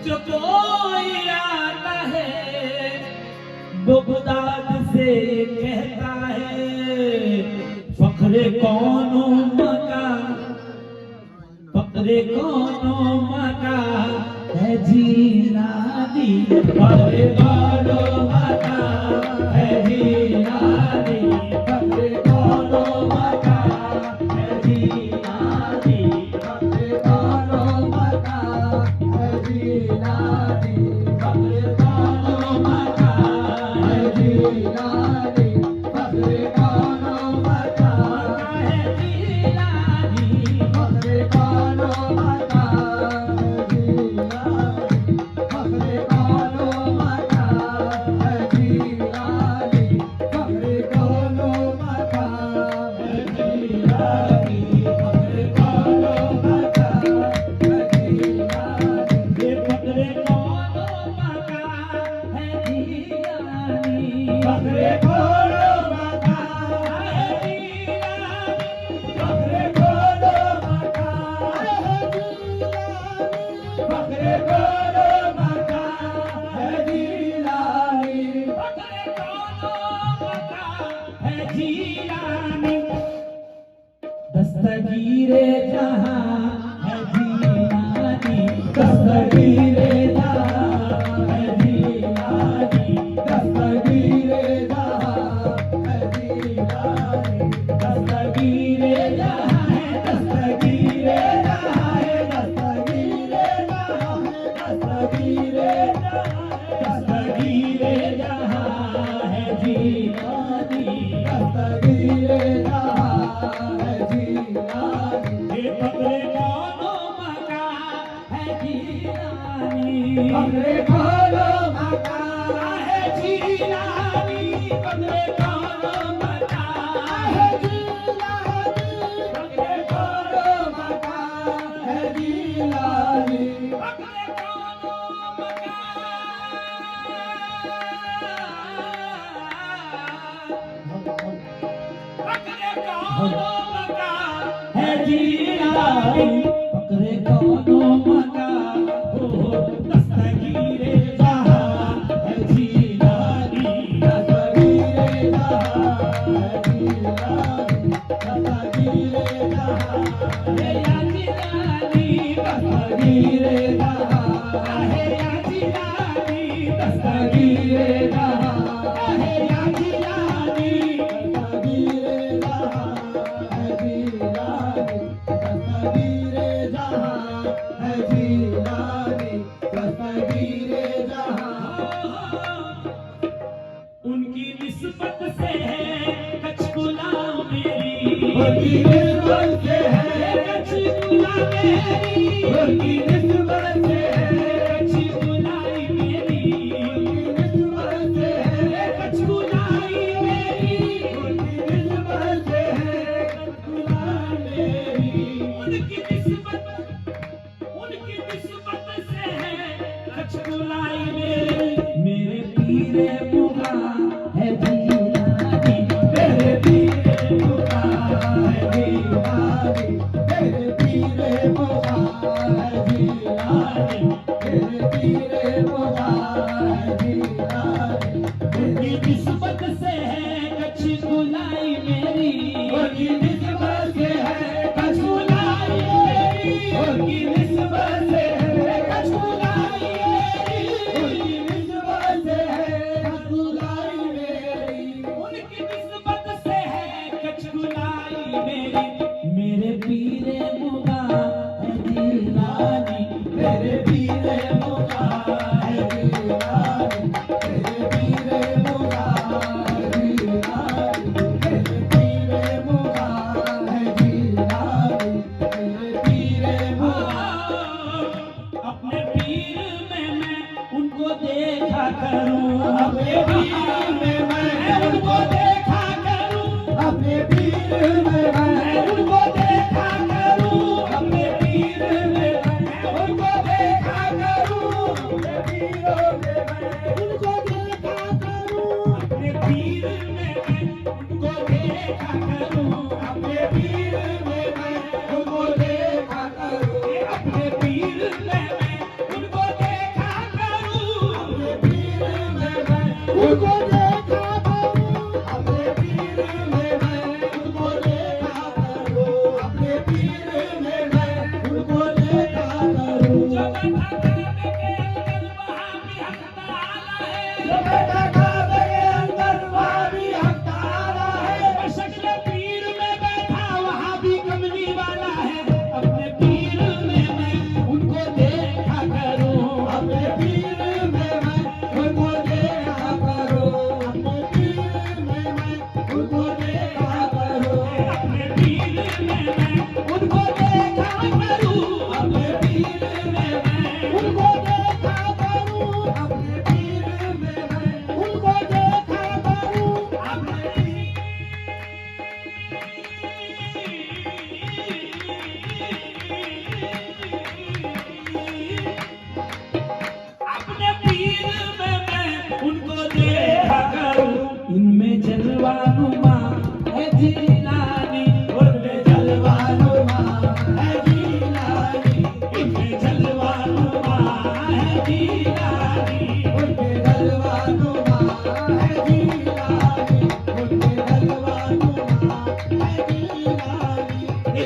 जो कोई आता है बगदाद से कहता है फखरे कौनो मका, फखरे कौनो मका है जीलानी, फखरे कौनो मका है जीलानी, फखरे कौनो मका है जीलानी, फखरे कौनो मका है जीलानी, फखरे कौनो मका है जीलानी, फखरे कौनो मका है जीलानी, फखरे कौनो मका है जीलानी, फखरे कौनो मका है जीलानी, फखरे कौनो मका है जीलानी, फखरे कौनो मका है जीलानी, ये फखरे कौनो मका है जीलानी, फखरे कौनो मका है जीलानी, फखरे कौनो मका है जीलानी, फखरे कौनो मका है जीलानी, फखरे कौनो मका है जीलानी, दस्तगीरे जहां है जीलानी, दस्तगीरे जहां है जीलानी, दस्तगीरे जहां है जीलानी, दस्तगीरे जहां है, दस्तगीरे जहां है, दस्तगीरे जहां है, दस्तगीरे जहां है, दस्तगीरे जहां है जीलानी, दस्तगीरे जहां है जीलानी, ये फखरे कौनो मका है जीलानी, फखरे कौनो मका है जीलानी, फखरे कौनो मका है जीलानी, फखरे कौनो मका है जीलानी, फखरे कौनो मका, फखरे कौनो मका है जीलानी, फखरे कौनो मका हो दस्तगीरे जहां है जीलानी, दस्तगीरे जहां है जीलानी, दस्तगीरे जहां है या जीलानी, दस्तगीरे जहां है या जीलानी, दस्तगीरे जहां है या जीलानी, दस्तगीरे जहां है जीलानी, दस्तगीरे जहां है जीलानी, दस्तगीरे जहां। उनकी निस्बत से है कचकुला मेरी, उनकी निस्बत से है कचकुला मेरी, उनकी निस्बत से है कचकुलाई मेरी, उनकी निस्बत से है कचकुलाई मेरी, उनकी निस्बत से है कचकुलाई मेरी, उनकी निस्बत से है कचकुलाई मेरी, मेरे पीरे मुगा है जीलानी, मेरे पीरे मुगा है जीलानी, मेरे पीरे मुगा है जीलानी, मेरे पीरे मुगा है जीलानी, उनकी निस्बत से है कचकुलाई मेरी, उनकी निस्बत से है कचकुलाई मेरी, उनकी निस्बत से है कचकुलाई मेरी, उनकी निस्बत से है कचकुलाई मेरी, उनकी निस्बत से है कचकुलाई मेरी, मेरे पीर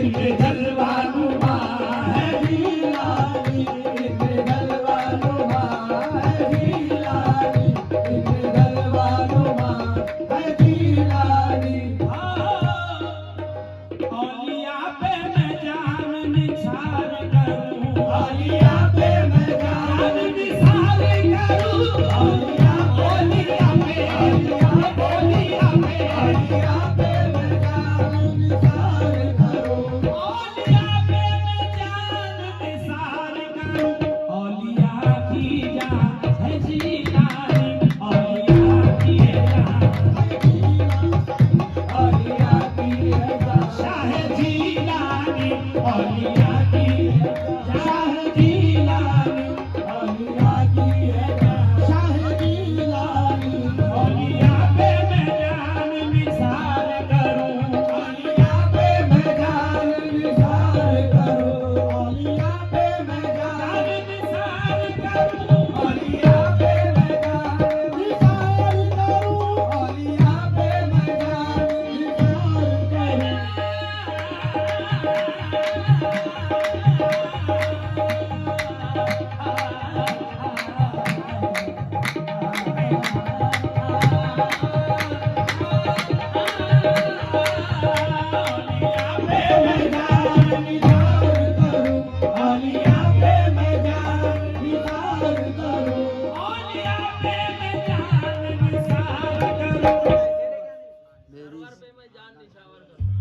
इतने जलवानुमा है जीलानी, इतने जलवानुमा है जीलानी, इतने जलवानुमा है जीलानी। औलिया पे मैं जान निसार करूं, औलिया पे मैं जान निसार करूं, औलिया औलिया पे औलिया औलिया पे औलिया पे मैं जान निसार करूं, औलिया पे मैं जान निसार करूं। औलिया की जान है जीलानी, औलिया की जान है जीलानी, औलिया की जान शाह जीलानी, औलिया की शाह जीलानी, औलिया की शाह जीलानी। औलिया पे मैं जान निसार करूं, औलिया पे मैं जान निसार करूं, औलिया पे मैं जान निसार करूं, औलिया पे मैं जान निसार करूं, औलिया पे मैं जान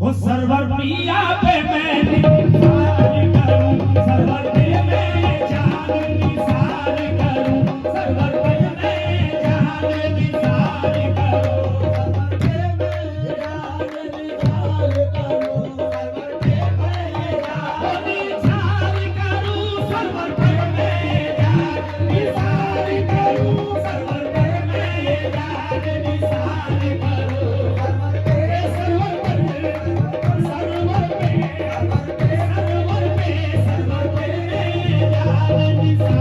ओ सरवर पिया पे मैं निसार करूं, सरवर पे मैं जान निसार करूं, सरवर पे मैं जान निसार करूं, सरवर पे मैं जान निसार करूं, सरवर पे मैं जान निसार करूं, सरवर पे मैं जान निसार करूं, सरवर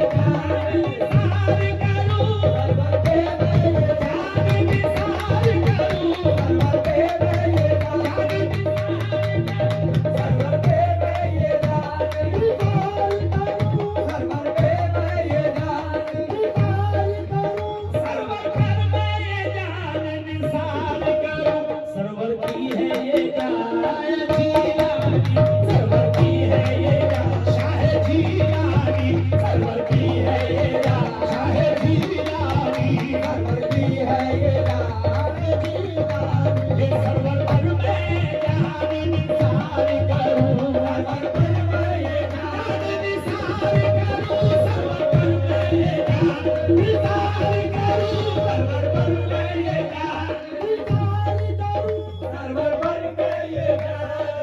पे मैं जान निसार करूं, सरवर पे सरवर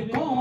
को